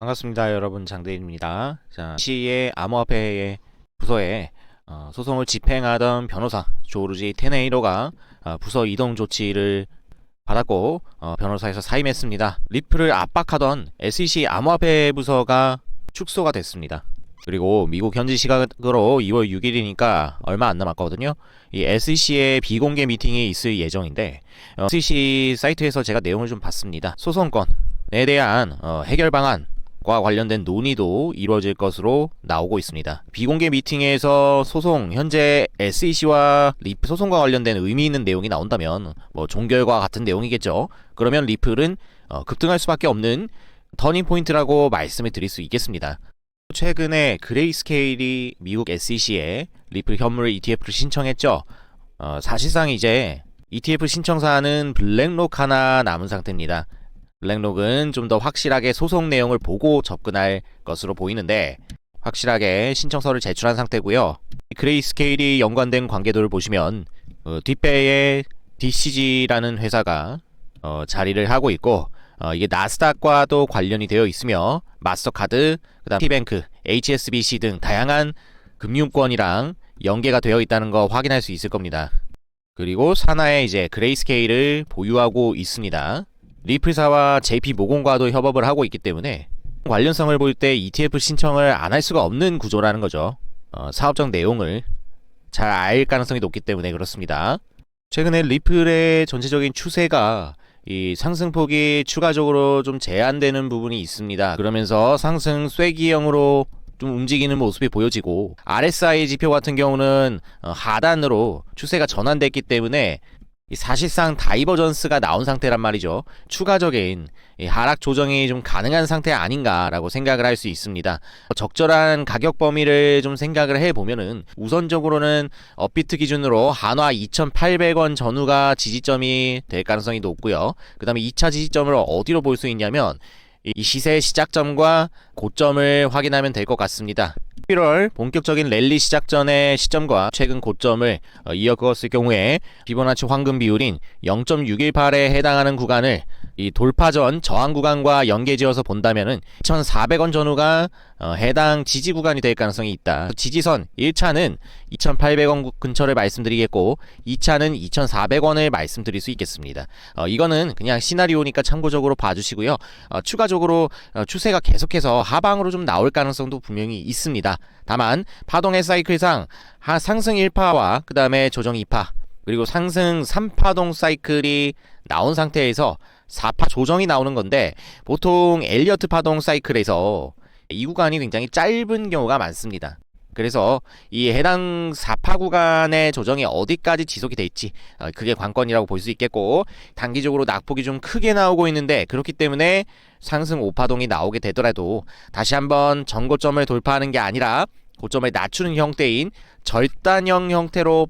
반갑습니다, 여러분. 장대인입니다. 자, 시의 암호화폐의 부서에 소송을 집행하던 변호사 조르지 테네이로가 부서 이동 조치를 받았고 변호사에서 사임했습니다. 리플을 압박하던 SEC 암호화폐 부서가 축소가 됐습니다. 그리고 미국 현지 시각으로 2월 6일이니까 얼마 안 남았거든요. 이 SEC의 비공개 미팅이 있을 예정인데 SEC 사이트에서 제가 내용을 좀 봤습니다. 소송권에 대한 해결 방안 과 관련된 논의도 이루어질 것으로 나오고 있습니다. 비공개 미팅에서 현재 SEC와 리플 소송과 관련된 의미 있는 내용이 나온다면 종결과 같은 내용이겠죠. 그러면 리플은 급등할 수밖에 없는 터닝 포인트라고 말씀을 드릴 수 있겠습니다. 최근에 그레이스케일이 미국 SEC에 리플 현물 ETF를 신청했죠. 사실상 이제 ETF 신청사는 블랙록 하나 남은 상태입니다. 블랙록은 좀 더 확실하게 소송 내용을 보고 접근할 것으로 보이는데 확실하게 신청서를 제출한 상태고요. 그레이스케일이 연관된 관계도를 보시면 뒷배에 DCG라는 회사가 자리를 하고 있고 이게 나스닥과도 관련이 되어 있으며 마스터카드, 그다음 티뱅크, HSBC 등 다양한 금융권이랑 연계가 되어 있다는 거 확인할 수 있을 겁니다. 그리고 산하에 이제 그레이스케일을 보유하고 있습니다. 리플사와 JP모건과도 협업을 하고 있기 때문에 관련성을 볼 때 ETF 신청을 안 할 수가 없는 구조라는 거죠. 사업적 내용을 잘 알 가능성이 높기 때문에 그렇습니다. 최근에 리플의 전체적인 추세가 이 상승폭이 추가적으로 좀 제한되는 부분이 있습니다. 그러면서 상승 쐐기형으로 좀 움직이는 모습이 보여지고 RSI 지표 같은 경우는 하단으로 추세가 전환됐기 때문에 사실상 다이버전스가 나온 상태란 말이죠. 추가적인 하락 조정이 좀 가능한 상태 아닌가라고 생각을 할 수 있습니다. 적절한 가격 범위를 좀 생각을 해보면은 우선적으로는 업비트 기준으로 한화 2,800원 전후가 지지점이 될 가능성이 높고요. 그 다음에 2차 지지점을 어디로 볼 수 있냐면 이 시세의 시작점과 고점을 확인하면 될 것 같습니다. 11월 본격적인 랠리 시작 전의 시점과 최근 고점을 이어그었을 경우에 피보나치 황금 비율인 0.618에 해당하는 구간을 이 돌파 전 저항 구간과 연계지어서 본다면은 2,400원 전후가 해당 지지 구간이 될 가능성이 있다. 지지선 1차는 2,800원 근처를 말씀드리겠고 2차는 2,400원을 말씀드릴 수 있겠습니다. 이거는 그냥 시나리오니까 참고적으로 봐주시고요. 추가적으로 추세가 계속해서 하방으로 좀 나올 가능성도 분명히 있습니다. 다만 파동의 사이클상 상승 1파와 그 다음에 조정 2파 그리고 상승 3파동 사이클이 나온 상태에서 4파 조정이 나오는 건데 보통 엘리어트 파동 사이클에서 이 구간이 굉장히 짧은 경우가 많습니다. 그래서 이 해당 4파 구간의 조정이 어디까지 지속이 될지 그게 관건이라고 볼 수 있겠고 단기적으로 낙폭이 좀 크게 나오고 있는데 그렇기 때문에 상승 5파동이 나오게 되더라도 다시 한번 전고점을 돌파하는 게 아니라 고점을 낮추는 형태인 절단형 형태로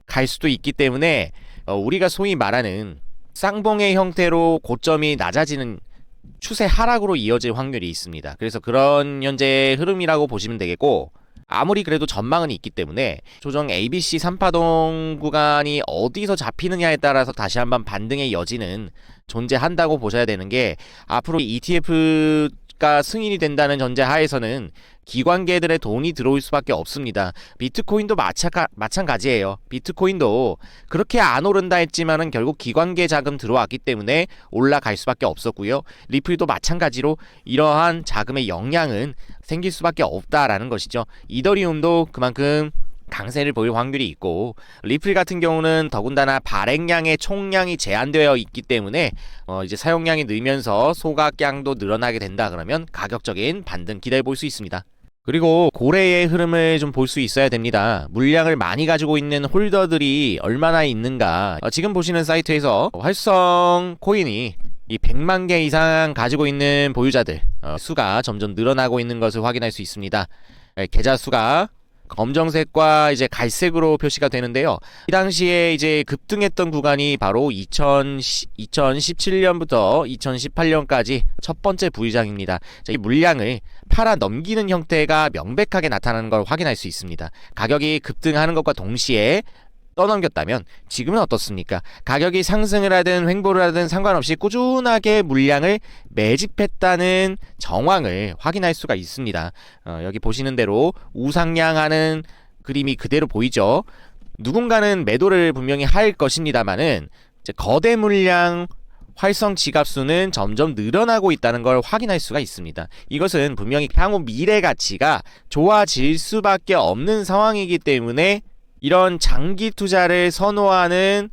갈 수도 있기 때문에 우리가 소위 말하는 쌍봉의 형태로 고점이 낮아지는 추세 하락으로 이어질 확률이 있습니다. 그래서 그런 현재 흐름이라고 보시면 되겠고 아무리 그래도 전망은 있기 때문에 조정 ABC 3파동 구간이 어디서 잡히느냐에 따라서 다시 한번 반등의 여지는 존재한다고 보셔야 되는 게 앞으로 ETF가 승인이 된다는 전제 하에서는 기관계들의 돈이 들어올 수밖에 없습니다. 비트코인도 마찬가지예요. 비트코인도 그렇게 안 오른다 했지만은 결국 기관계 자금 들어왔기 때문에 올라갈 수밖에 없었고요. 리플도 마찬가지로 이러한 자금의 영향은 생길 수밖에 없다라는 것이죠. 이더리움도 그만큼 강세를 보일 확률이 있고 리플 같은 경우는 더군다나 발행량의 총량이 제한되어 있기 때문에 이제 사용량이 늘면서 소각량도 늘어나게 된다 그러면 가격적인 반등 기대해 볼 수 있습니다. 그리고 고래의 흐름을 좀 볼 수 있어야 됩니다. 물량을 많이 가지고 있는 홀더들이 얼마나 있는가. 지금 보시는 사이트에서 활성 코인이 이 100만 개 이상 가지고 있는 보유자들 수가 점점 늘어나고 있는 것을 확인할 수 있습니다. 계좌 수가 검정색과 이제 갈색으로 표시가 되는데요. 이 당시에 이제 급등했던 구간이 바로 2017년부터 2018년까지 첫 번째 부유장입니다. 이 물량을 팔아 넘기는 형태가 명백하게 나타나는 걸 확인할 수 있습니다. 가격이 급등하는 것과 동시에 떠넘겼다면 지금은 어떻습니까? 가격이 상승을 하든 횡보를 하든 상관없이 꾸준하게 물량을 매집했다는 정황을 확인할 수가 있습니다. 여기 보시는 대로 우상향하는 그림이 그대로 보이죠. 누군가는 매도를 분명히 할 것입니다만은 거대 물량 활성 지갑수는 점점 늘어나고 있다는 걸 확인할 수가 있습니다. 이것은 분명히 향후 미래 가치가 좋아질 수밖에 없는 상황이기 때문에 이런 장기 투자를 선호하는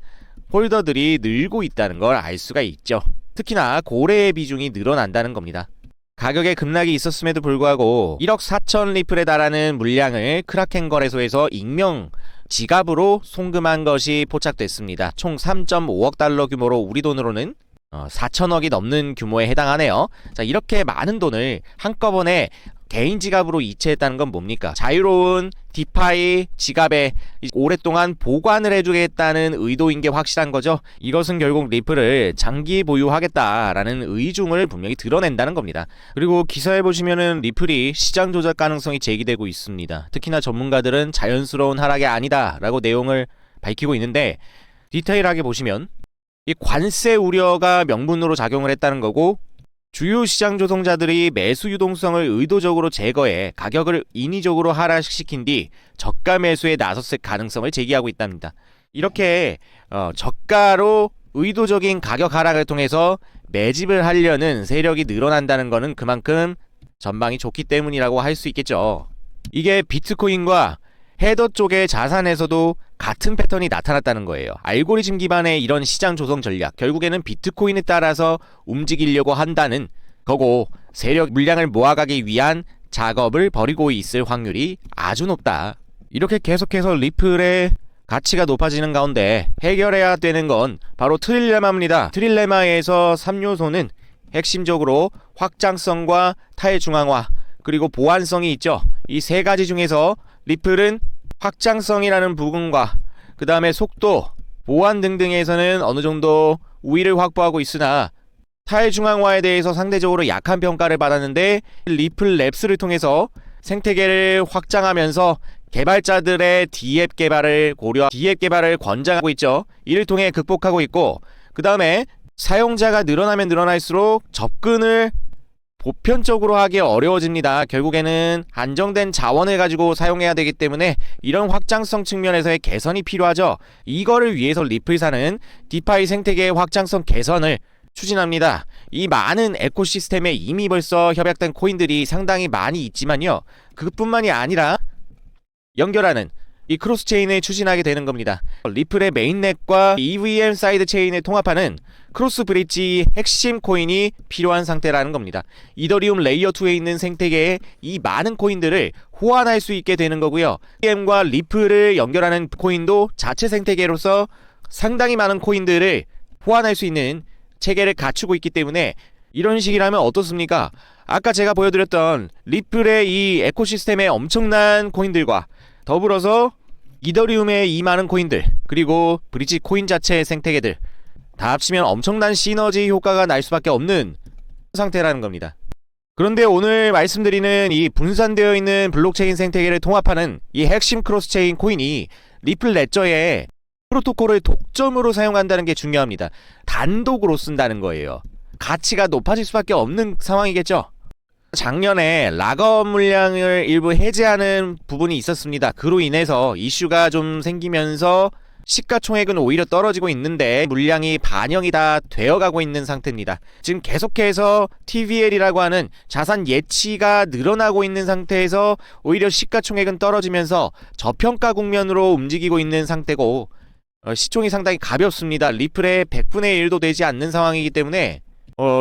홀더들이 늘고 있다는 걸 알 수가 있죠. 특히나 고래의 비중이 늘어난다는 겁니다. 가격의 급락이 있었음에도 불구하고 1억 4천 리플에 달하는 물량을 크라켄 거래소에서 익명 지갑으로 송금한 것이 포착됐습니다. 총 3.5억 달러 규모로 우리 돈으로는 4천억이 넘는 규모에 해당하네요. 자, 이렇게 많은 돈을 한꺼번에 개인 지갑으로 이체했다는 건 뭡니까? 자유로운 디파이 지갑에 오랫동안 보관을 해주겠다는 의도인 게 확실한 거죠. 이것은 결국 리플을 장기 보유하겠다라는 의중을 분명히 드러낸다는 겁니다. 그리고 기사에 보시면은 리플이 시장 조작 가능성이 제기되고 있습니다. 특히나 전문가들은 자연스러운 하락이 아니다라고 내용을 밝히고 있는데, 디테일하게 보시면 이 관세 우려가 명분으로 작용을 했다는 거고, 주요 시장 조성자들이 매수 유동성을 의도적으로 제거해 가격을 인위적으로 하락시킨 뒤 저가 매수에 나섰을 가능성을 제기하고 있답니다. 이렇게 저가로 의도적인 가격 하락을 통해서 매집을 하려는 세력이 늘어난다는 것은 그만큼 전망이 좋기 때문이라고 할 수 있겠죠. 이게 비트코인과 헤더 쪽의 자산에서도 같은 패턴이 나타났다는 거예요. 알고리즘 기반의 이런 시장 조성 전략, 결국에는 비트코인에 따라서 움직이려고 한다는 거고, 세력 물량을 모아가기 위한 작업을 벌이고 있을 확률이 아주 높다. 이렇게 계속해서 리플의 가치가 높아지는 가운데 해결해야 되는 건 바로 트릴레마입니다. 트릴레마에서 3요소는 핵심적으로 확장성과 탈중앙화, 그리고 보안성이 있죠. 이 세 가지 중에서 리플은 확장성이라는 부분과 그 다음에 속도, 보안 등등에서는 어느 정도 우위를 확보하고 있으나 탈중앙화에 대해서 상대적으로 약한 평가를 받았는데, 리플 랩스를 통해서 생태계를 확장하면서 개발자들의 D앱 개발을 D앱 개발을 권장하고 있죠. 이를 통해 극복하고 있고, 그 다음에 사용자가 늘어나면 늘어날수록 접근을 보편적으로 하기 어려워집니다. 결국에는 한정된 자원을 가지고 사용해야 되기 때문에 이런 확장성 측면에서의 개선이 필요하죠. 이거를 위해서 리플사는 디파이 생태계의 확장성 개선을 추진합니다. 이 많은 에코시스템에 이미 벌써 협약된 코인들이 상당히 많이 있지만요, 그뿐만이 아니라 연결하는 이 크로스 체인을 추진하게 되는 겁니다. 리플의 메인넷과 EVM 사이드 체인을 통합하는 크로스 브릿지 핵심 코인이 필요한 상태라는 겁니다. 이더리움 레이어 2에 있는 생태계에 이 많은 코인들을 호환할 수 있게 되는 거고요. EVM과 리플을 연결하는 코인도 자체 생태계로서 상당히 많은 코인들을 호환할 수 있는 체계를 갖추고 있기 때문에 이런 식이라면 어떻습니까? 아까 제가 보여드렸던 리플의 이 에코시스템의 엄청난 코인들과 더불어서 이더리움의 이 많은 코인들, 그리고 브릿지 코인 자체의 생태계들 다 합치면 엄청난 시너지 효과가 날 수밖에 없는 상태라는 겁니다. 그런데 오늘 말씀드리는 이 분산되어 있는 블록체인 생태계를 통합하는 이 핵심 크로스체인 코인이 리플 레저의 프로토콜을 독점으로 사용한다는 게 중요합니다. 단독으로 쓴다는 거예요. 가치가 높아질 수밖에 없는 상황이겠죠. 작년에 락업 물량을 일부 해제하는 부분이 있었습니다. 그로 인해서 이슈가 좀 생기면서 시가총액은 오히려 떨어지고 있는데 물량이 반영이 다 되어가고 있는 상태입니다. 지금 계속해서 TVL이라고 하는 자산 예치가 늘어나고 있는 상태에서 오히려 시가총액은 떨어지면서 저평가 국면으로 움직이고 있는 상태고, 시총이 상당히 가볍습니다. 리플의 100분의 1도 되지 않는 상황이기 때문에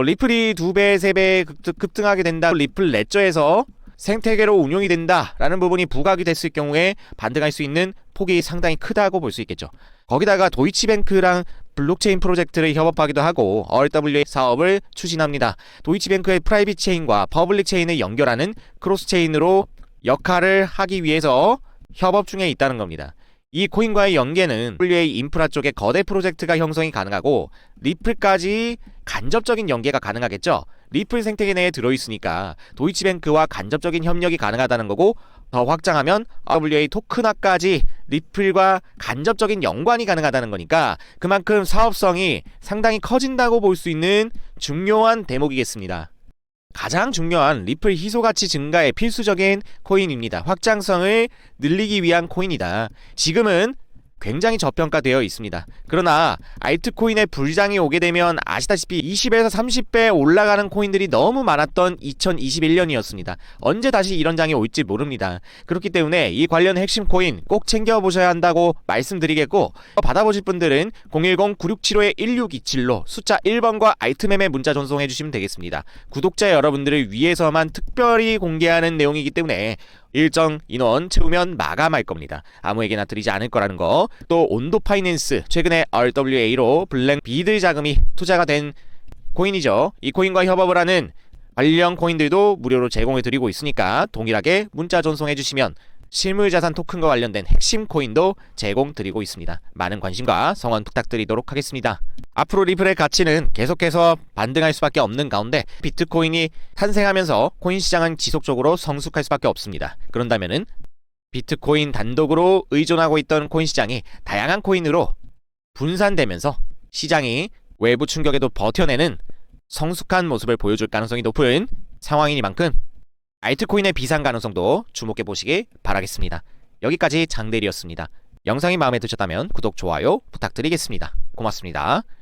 리플이 2배, 3배 급등하게 된다, 리플 레저에서 생태계로 운용이 된다라는 부분이 부각이 됐을 경우에 반등할 수 있는 폭이 상당히 크다고 볼 수 있겠죠. 거기다가 도이치뱅크랑 블록체인 프로젝트를 협업하기도 하고 RWA 사업을 추진합니다. 도이치뱅크의 프라이빗 체인과 퍼블릭 체인을 연결하는 크로스 체인으로 역할을 하기 위해서 협업 중에 있다는 겁니다. 이 코인과의 연계는 RWA 인프라 쪽에 거대 프로젝트가 형성이 가능하고 리플까지 간접적인 연계가 가능하겠죠. 리플 생태계 내에 들어있으니까 도이치뱅크와 간접적인 협력이 가능하다는 거고, 더 확장하면 RWA 토큰화까지 리플과 간접적인 연관이 가능하다는 거니까 그만큼 사업성이 상당히 커진다고 볼 수 있는 중요한 대목이겠습니다. 가장 중요한 리플 희소 가치 증가의 필수적인 코인입니다. 확장성을 늘리기 위한 코인이다. 지금은 굉장히 저평가되어 있습니다. 그러나 알트코인의 불장이 오게 되면 아시다시피 20에서 30배 올라가는 코인들이 너무 많았던 2021년이었습니다. 언제 다시 이런 장이 올지 모릅니다. 그렇기 때문에 이 관련 핵심 코인 꼭 챙겨보셔야 한다고 말씀드리겠고, 받아보실 분들은 010-9675-1627로 숫자 1번과 알트mem에 문자 전송해 주시면 되겠습니다. 구독자 여러분들을 위해서만 특별히 공개하는 내용이기 때문에 일정 인원 채우면 마감할 겁니다. 아무에게나 드리지 않을 거라는 거. 또 온도 파이낸스, 최근에 RWA로 블랙 비드 자금이 투자가 된 코인이죠. 이 코인과 협업을 하는 관련 코인들도 무료로 제공해 드리고 있으니까 동일하게 문자 전송해 주시면 실물자산 토큰과 관련된 핵심 코인도 제공 드리고 있습니다. 많은 관심과 성원 부탁드리도록 하겠습니다. 앞으로 리플의 가치는 계속해서 반등할 수밖에 없는 가운데 비트코인이 탄생하면서 코인 시장은 지속적으로 성숙할 수밖에 없습니다. 그런다면은 비트코인 단독으로 의존하고 있던 코인 시장이 다양한 코인으로 분산되면서 시장이 외부 충격에도 버텨내는 성숙한 모습을 보여줄 가능성이 높은 상황이니만큼 알트코인의 비상 가능성도 주목해 보시기 바라겠습니다. 여기까지 장대리였습니다. 영상이 마음에 드셨다면 구독, 좋아요 부탁드리겠습니다. 고맙습니다.